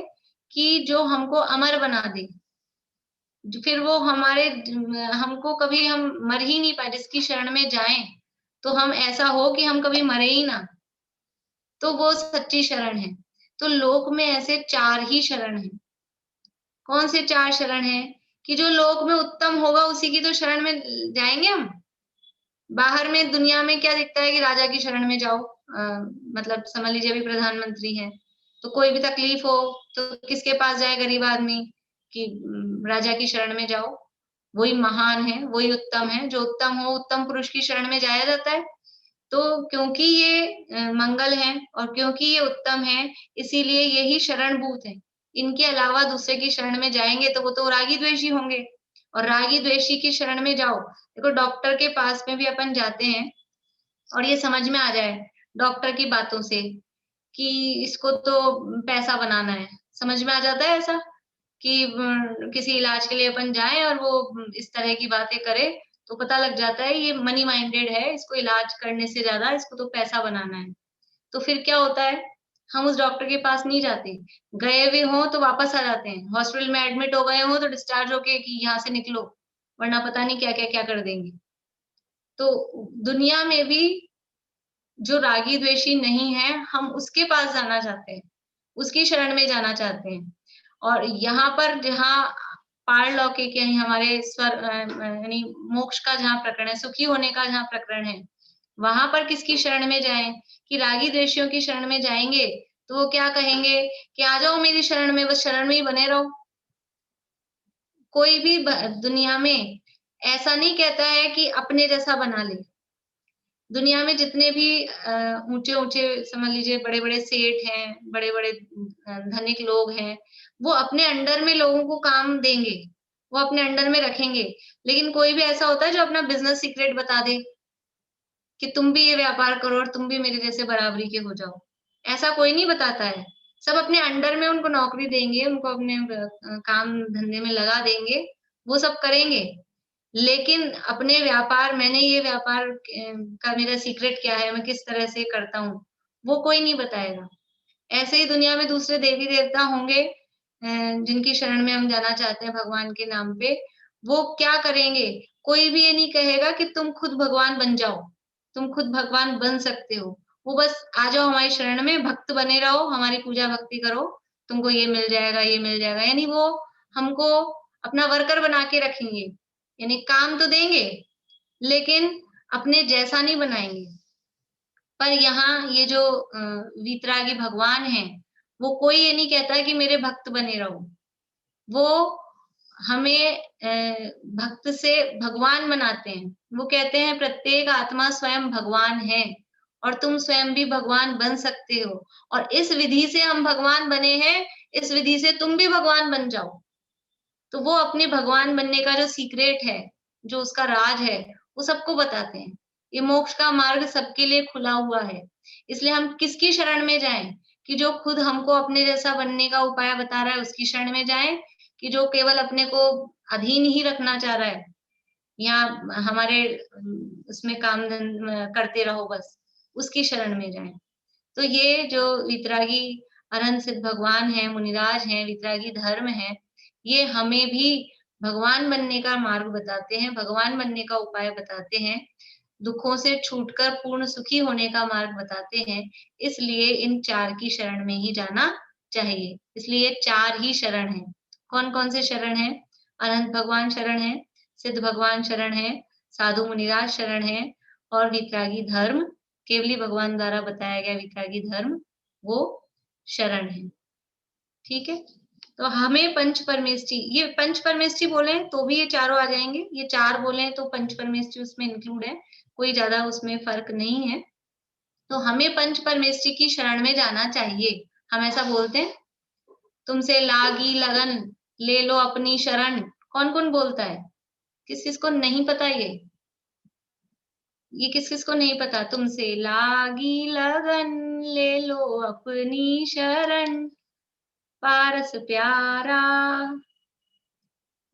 कि जो हमको अमर बना दे, फिर वो हमको कभी हम मर ही नहीं पाए, जिसकी शरण में जाएं तो हम ऐसा हो कि हम कभी मरे ही ना, तो वो सच्ची शरण है। तो लोक में ऐसे 4 ही शरण हैं। कौन से 4 शरण हैं? कि जो लोक में उत्तम होगा उसी की तो शरण में जाएंगे हम। बाहर में दुनिया में क्या दिखता है कि राजा की शरण में जाओ, मतलब समझ लीजिए अभी प्रधानमंत्री हैं, तो कोई भी तकलीफ हो तो किसके पास जाए गरीब आदमी? कि राजा की शरण में जाओ, वही महान है, वही उत्तम है। जो उत्तम हो, उत्तम पुरुष की शरण में जाया जाता है। तो क्योंकि ये मंगल है और क्योंकि ये उत्तम है, इसीलिए यही शरणभूत है। इनके अलावा दूसरे की शरण में जाएंगे तो वो तो रागी द्वेषी होंगे, और रागी द्वेषी की शरण में जाओ। देखो डॉक्टर के पास में भी अपन जाते हैं और ये समझ में आ जाए डॉक्टर की बातों से कि इसको तो पैसा बनाना है, समझ में आ जाता है ऐसा कि किसी इलाज के लिए अपन जाएं और वो इस तरह की बातें करे तो पता लग जाता है ये मनी माइंडेड है, इसको इलाज करने से ज्यादा इसको तो पैसा बनाना है। तो फिर क्या होता है, हम उस डॉक्टर के पास नहीं जाते, गए हुए हो तो वापस आ जाते हैं, हॉस्पिटल में एडमिट हो गए हो तो डिस्चार्ज होके कि यहाँ से निकलो वरना पता नहीं क्या क्या क्या कर देंगे। तो दुनिया में भी जो रागी द्वेषी नहीं है, हम उसके पास जाना चाहते हैं, उसकी शरण में जाना चाहते हैं। और यहाँ पर जहाँ पारलौकिक यानी हमारे स्वर यानी मोक्ष का जहाँ प्रकरण है, सुखी होने का जहाँ प्रकरण है, वहां पर किसकी शरण में जाएं? कि रागी द्वेषियों की शरण में जाएंगे तो वो क्या कहेंगे कि आ जाओ मेरी शरण में, बस शरण में ही बने रहो। कोई भी दुनिया में ऐसा नहीं कहता है कि अपने जैसा बना ले। दुनिया में जितने भी ऊंचे ऊंचे समझ लीजिए बड़े बड़े सेठ हैं, बड़े बड़े धनिक लोग हैं, वो अपने अंडर में लोगों को काम देंगे, वो अपने अंडर में रखेंगे। लेकिन कोई भी ऐसा होता है जो अपना बिजनेस सीक्रेट बता दे कि तुम भी ये व्यापार करो और तुम भी मेरे जैसे बराबरी के हो जाओ, ऐसा कोई नहीं बताता है। सब अपने अंडर में उनको नौकरी देंगे, उनको अपने काम धंधे में लगा देंगे, वो सब करेंगे। लेकिन अपने व्यापार, मैंने ये व्यापार का मेरा सीक्रेट क्या है, मैं किस तरह से करता हूँ, वो कोई नहीं बताएगा। ऐसे ही दुनिया में दूसरे देवी देवता होंगे जिनकी शरण में हम जाना चाहते हैं भगवान के नाम पे, वो क्या करेंगे? कोई भी ये नहीं कहेगा कि तुम खुद भगवान बन जाओ, तुम खुद भगवान बन सकते हो। वो बस आ जाओ हमारी शरण में, भक्त बने रहो, हमारी पूजा भक्ति करो, तुमको ये मिल जाएगा, ये मिल जाएगा। यानी वो हमको अपना वर्कर बना के रखेंगे, यानी काम तो देंगे लेकिन अपने जैसा नहीं बनाएंगे। पर यहाँ ये जो वीतरागी भगवान है, वो कोई ये नहीं कहता है कि मेरे भक्त बने रहो। वो हमें भक्त से भगवान बनाते हैं। वो कहते हैं प्रत्येक आत्मा स्वयं भगवान है और तुम स्वयं भी भगवान बन सकते हो, और इस विधि से हम भगवान बने हैं, इस विधि से तुम भी भगवान बन जाओ। तो वो अपने भगवान बनने का जो सीक्रेट है, जो उसका राज है, वो सबको बताते हैं। ये मोक्ष का मार्ग सबके लिए खुला हुआ है। इसलिए हम किसकी शरण में जाएं? कि जो खुद हमको अपने जैसा बनने का उपाय बता रहा है उसकी शरण में जाएं, कि जो केवल अपने को अधीन ही रखना चाह रहा है या हमारे उसमें काम करते रहो बस, उसकी शरण में जाएं। तो ये जो वितरागी अरहंत सिद्ध भगवान है, मुनिराज हैं, वितरागी धर्म है, ये हमें भी भगवान बनने का मार्ग बताते हैं, भगवान बनने का उपाय बताते हैं, दुखों से छूटकर पूर्ण सुखी होने का मार्ग बताते हैं। इसलिए इन 4 की शरण में ही जाना चाहिए। इसलिए 4 ही शरण है। कौन कौन से शरण है? अनंत भगवान शरण है, सिद्ध भगवान शरण है, साधु मुनिराज शरण है, और वितरागी धर्म, केवली भगवान द्वारा बताया गया वितरागी धर्म, वो शरण है। ठीक है, तो हमें पंच परमेष्टि, ये पंच परमेष्टि बोले तो भी ये चारों आ जाएंगे, ये 4 बोले तो पंच परमेष्टि उसमें इंक्लूड है, कोई ज्यादा उसमें फर्क नहीं है। तो हमें पंच परमेष्टि की शरण में जाना चाहिए। हम ऐसा बोलते हैं, तुमसे लागी लगन ले लो अपनी शरण। कौन कौन बोलता है? किस किस को नहीं पता? ये किस किस को नहीं पता? तुमसे लागी लगन ले लो अपनी शरण, पारस प्यारा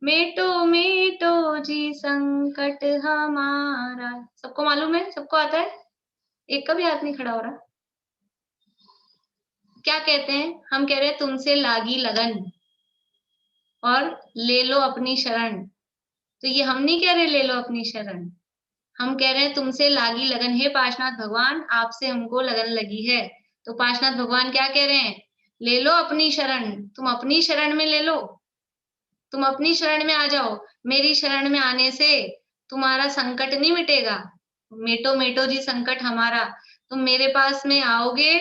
मेटो मेटो जी संकट हमारा। सबको मालूम है? सबको आता है? एक का भी हाथ नहीं खड़ा हो रहा। क्या कहते हैं? हम कह रहे हैं तुमसे लागी लगन और ले लो अपनी शरण। तो ये हम नहीं कह रहे ले लो अपनी शरण, हम कह रहे हैं तुमसे लागी लगन, हे पार्श्वनाथ भगवान आपसे हमको लगन लगी है। तो पार्श्वनाथ भगवान क्या कह रहे हैं, ले लो अपनी शरण, तुम अपनी शरण में ले लो, तुम अपनी शरण में आ जाओ। मेरी शरण में आने से तुम्हारा संकट नहीं मिटेगा, मेटो मेटो जी संकट हमारा। तुम मेरे पास में आओगे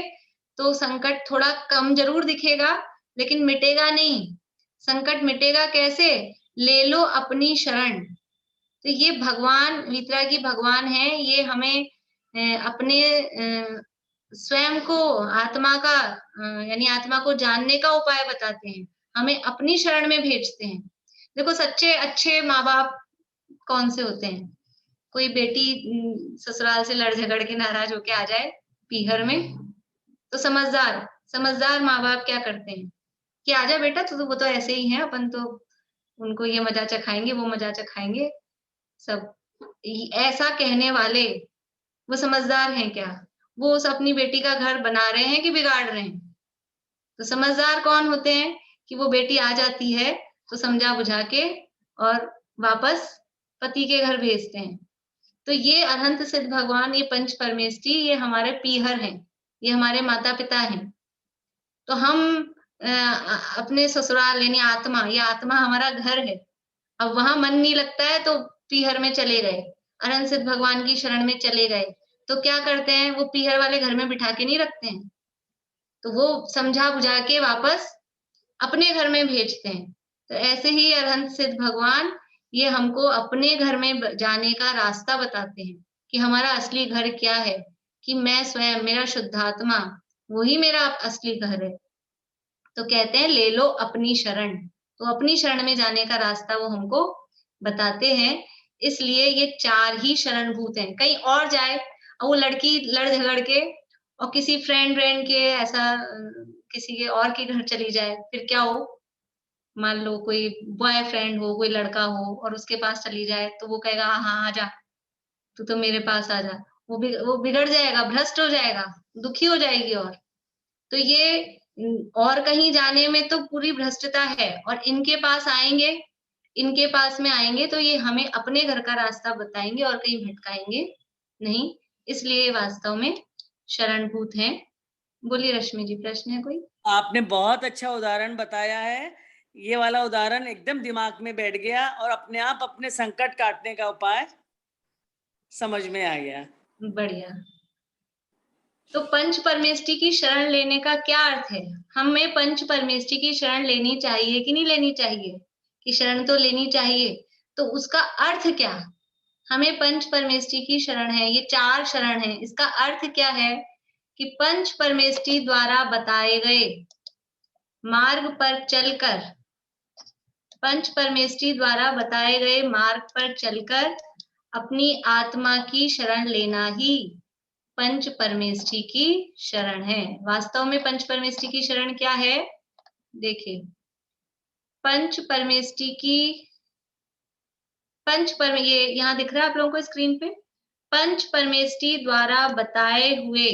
तो संकट थोड़ा कम जरूर दिखेगा, लेकिन मिटेगा नहीं। संकट मिटेगा कैसे, ले लो अपनी शरण। तो ये भगवान वीतरागी भगवान है, ये हमें अपने स्वयं को आत्मा का यानी आत्मा को जानने का उपाय बताते हैं, हमें अपनी शरण में भेजते हैं। देखो सच्चे अच्छे माँ बाप कौन से होते हैं, कोई बेटी ससुराल से लड़ झगड़ के नाराज होके आ जाए पीहर में, तो समझदार माँ बाप क्या करते हैं कि आजा बेटा, तो वो तो ऐसे ही है, अपन तो उनको ये मजा चखाएंगे वो मजा चखाएंगे। सब ऐसा कहने वाले वो समझदार हैं क्या, वो उस अपनी बेटी का घर बना रहे हैं कि बिगाड़ रहे हैं। तो समझदार कौन होते हैं कि वो बेटी आ जाती है तो समझा बुझा के और वापस पति के घर भेजते हैं। तो ये अनंत सिद्ध भगवान, ये पंच परमेष्ठी, ये हमारे पीहर हैं, ये हमारे माता पिता हैं। तो हम अपने ससुराल यानी आत्मा, ये आत्मा हमारा घर है, अब वहां मन नहीं लगता है तो पीहर में चले गए, अनंत सिद्ध भगवान की शरण में चले गए। तो क्या करते हैं, वो पीहर वाले घर में बिठा के नहीं रखते हैं, तो वो समझा बुझा के वापस अपने घर में भेजते हैं। तो ऐसे ही अनंत सिद्ध भगवान ये हमको अपने घर में जाने का रास्ता बताते हैं कि हमारा असली घर क्या है, कि मैं स्वयं, मेरा शुद्धात्मा, वही मेरा असली घर है। तो कहते हैं ले लो अपनी शरण, तो अपनी शरण में जाने का रास्ता वो हमको बताते हैं। इसलिए ये 4 ही शरणभूत हैं। कहीं और जाए और वो लड़की लड़ झगड़ के और किसी फ्रेंड के ऐसा किसी के और के घर चली जाए, फिर क्या हो, मान लो कोई बॉयफ्रेंड हो, कोई लड़का हो और उसके पास चली जाए, तो वो कहेगा हाँ आ जा, तू तो मेरे पास आ जा। वो बिगड़ जाएगा, भ्रष्ट हो जाएगा, दुखी हो जाएगी। और तो ये और कहीं जाने में तो पूरी भ्रष्टता है, और इनके पास आएंगे, इनके पास में आएंगे तो ये हमें अपने घर का रास्ता बताएंगे और कहीं भटकाएंगे नहीं। इसलिए वास्तव में शरणभूत हैं। बोलिए रश्मि जी, प्रश्न है कोई? आपने बहुत अच्छा उदाहरण बताया है, ये वाला उदाहरण एकदम दिमाग में बैठ गया और अपने आप अपने संकट काटने का उपाय समझ में आ गया। बढ़िया। तो पंच परमेष्ठी की शरण लेने का क्या अर्थ है, हमें पंच परमेष्ठी की शरण लेनी चाहिए कि नहीं लेनी चाहिए, कि शरण तो लेनी चाहिए, तो उसका अर्थ क्या, हमें पंच परमेष्ठी की शरण है, ये 4 शरण है, इसका अर्थ क्या है कि पंच परमेष्ठी द्वारा बताए गए मार्ग पर चलकर, पंच परमेष्ठी द्वारा बताए गए मार्ग पर चलकर अपनी आत्मा की शरण लेना ही पंच परमेष्ठी की शरण है। वास्तव में पंच परमेष्ठी की शरण क्या है, देखिए पंच परमेष्ठी की ये यहाँ दिख रहा है आप लोगों को स्क्रीन पे, पंच परमेष्ठी द्वारा बताए हुए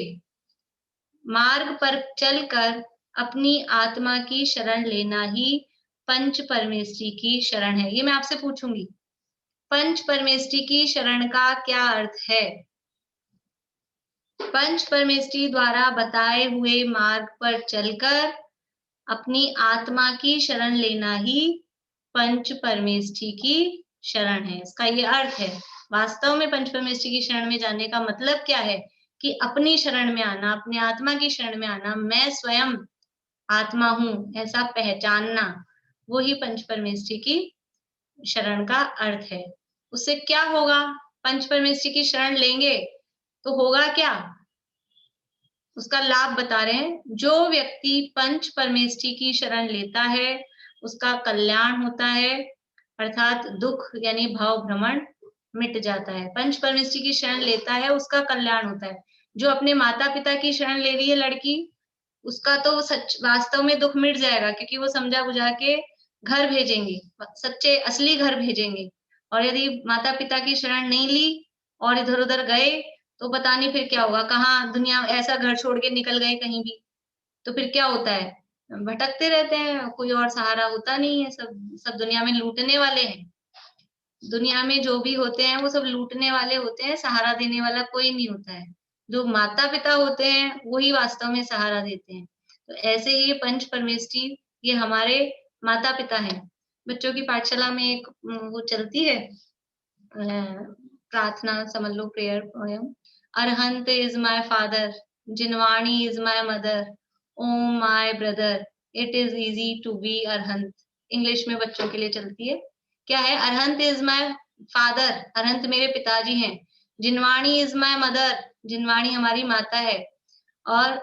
मार्ग पर चलकर अपनी आत्मा की शरण लेना ही पंच परमेष्ठी की शरण है। ये मैं आपसे पूछूंगी, पंच परमेष्ठी की शरण का क्या अर्थ है? पंच परमेष्ठी द्वारा बताए हुए मार्ग पर चलकर अपनी आत्मा की शरण लेना ही पंच परमेष्ठी की शरण है, इसका ये अर्थ है। वास्तव में पंच परमेष्ठी की शरण में जाने का मतलब क्या है कि अपनी शरण में आना, अपनी आत्मा की शरण में आना, मैं स्वयं आत्मा हूं ऐसा पहचानना, वो ही पंच परमेष्ठी की शरण का अर्थ है। उससे क्या होगा, पंच परमेष्ठी की शरण लेंगे तो होगा क्या, उसका लाभ बता रहे हैं। जो व्यक्ति पंच परमेष्ठी की शरण लेता है उसका कल्याण होता है, अर्थात दुख यानी भाव भ्रमण मिट जाता है। पंच परमेष्ठी की शरण लेता है उसका कल्याण होता है। जो अपने माता पिता की शरण ले रही है लड़की, उसका तो सच वास्तव में दुख मिट जाएगा, क्योंकि वो समझा बुझा के घर भेजेंगे, सच्चे असली घर भेजेंगे। और यदि माता पिता की शरण नहीं ली और इधर उधर गए तो पता नहीं फिर क्या होगा, कहाँ दुनिया ऐसा घर छोड़ के निकल गए कहीं भी, तो फिर क्या होता है, भटकते रहते हैं, कोई और सहारा होता नहीं है, सब दुनिया में लूटने वाले हैं। दुनिया में जो भी होते हैं वो सब लूटने वाले होते हैं, सहारा देने वाला कोई नहीं होता है। जो माता पिता होते हैं वही वास्तव में सहारा देते हैं। तो ऐसे ही ये पंच परमेष्ठी ये हमारे माता पिता हैं। बच्चों की पाठशाला में एक वो चलती है प्रार्थना, समझ लो prayer poem, Arhant is my father, Jinvani is my mother, Om my brother, it is easy to be Arhant. English में बच्चों के लिए चलती है। क्या है? Arhant is my father, Arhant मेरे पिताजी हैं। Jinvani is my mother, Jinvani हमारी माता है। और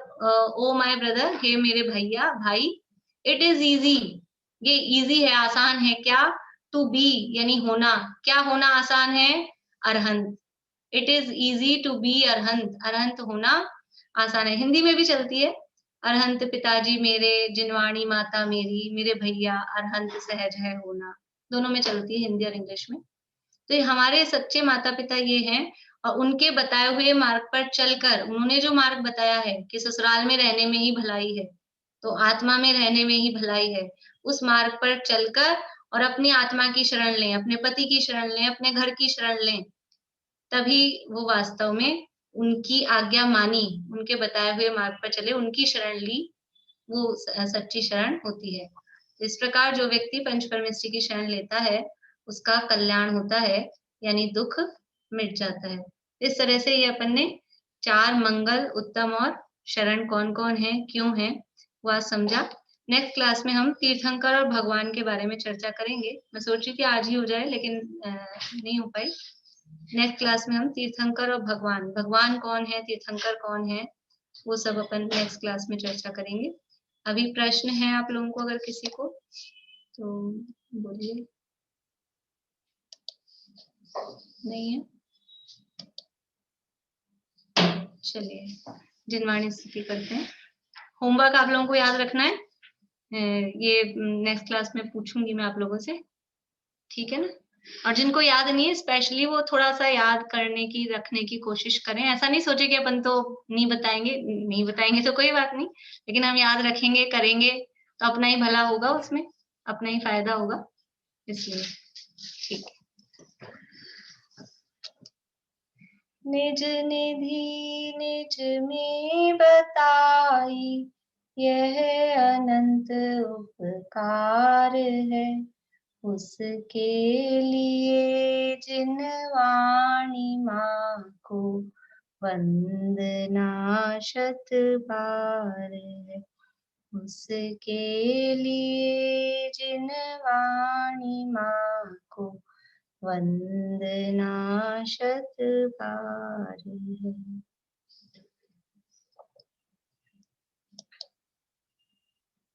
ओ माय ब्रदर, हे मेरे भैया भाई, इट इज इजी, ये इजी है, आसान है। क्या? टू बी यानी होना। क्या होना आसान है? Arhant. It is easy to be Arhant, Arhant होना आसान है। हिंदी में भी चलती है, अरहंत पिताजी मेरे, जिनवाणी माता मेरी, मेरे भैया, अरहंत सहज है होना। दोनों में चलती है, हिंदी और इंग्लिश में। तो ये हमारे सच्चे माता पिता ये हैं, और उनके बताए हुए मार्ग पर चलकर, उन्होंने जो मार्ग बताया है कि ससुराल में रहने में ही भलाई है, तो आत्मा में रहने में ही भलाई है, उस मार्ग पर चलकर और अपनी आत्मा की शरण लें, अपने पति की शरण लें, अपने घर की शरण लें, तभी वो वास्तव में उनकी आज्ञा मानी, उनके बताए हुए मार्ग पर चले, उनकी शरण ली, वो सच्ची शरण होती है। इस प्रकार जो व्यक्ति पंच परमेष्ठी की शरण लेता है उसका कल्याण होता है, यानी दुख मिट जाता है। इस तरह से ये अपन ने 4 मंगल, उत्तम और शरण कौन कौन है, क्यों है, वो आज समझा। नेक्स्ट क्लास में हम तीर्थंकर और भगवान के बारे में चर्चा करेंगे। मैं सोच रही थी आज ही हो जाए, लेकिन नहीं हो पाई। नेक्स्ट क्लास में हम तीर्थंकर और भगवान, भगवान कौन है, तीर्थंकर कौन है, वो सब अपन नेक्स्ट क्लास में चर्चा करेंगे। अभी प्रश्न है आप लोगों को अगर किसी को, तो बोलिए। नहीं है? चलिए जिनवाणी स्थिति करते हैं। होमवर्क आप लोगों को याद रखना है, ये नेक्स्ट क्लास में पूछूंगी मैं आप लोगों से, ठीक है ना? और जिनको याद नहीं है स्पेशली वो थोड़ा सा याद करने की, रखने की कोशिश करें। ऐसा नहीं सोचे कि अपन तो नहीं बताएंगे, नहीं बताएंगे तो कोई बात नहीं, लेकिन हम याद रखेंगे, करेंगे तो अपना ही भला होगा, उसमें अपना ही फायदा होगा, इसलिए ठीक है। निज निधि निज में बताई, यह अनंत उपकार है, उसके लिए जिनवाणी माँ को वंदना शत बार है। उसके लिए जिनवाणी माँ को वंदना शत बार है।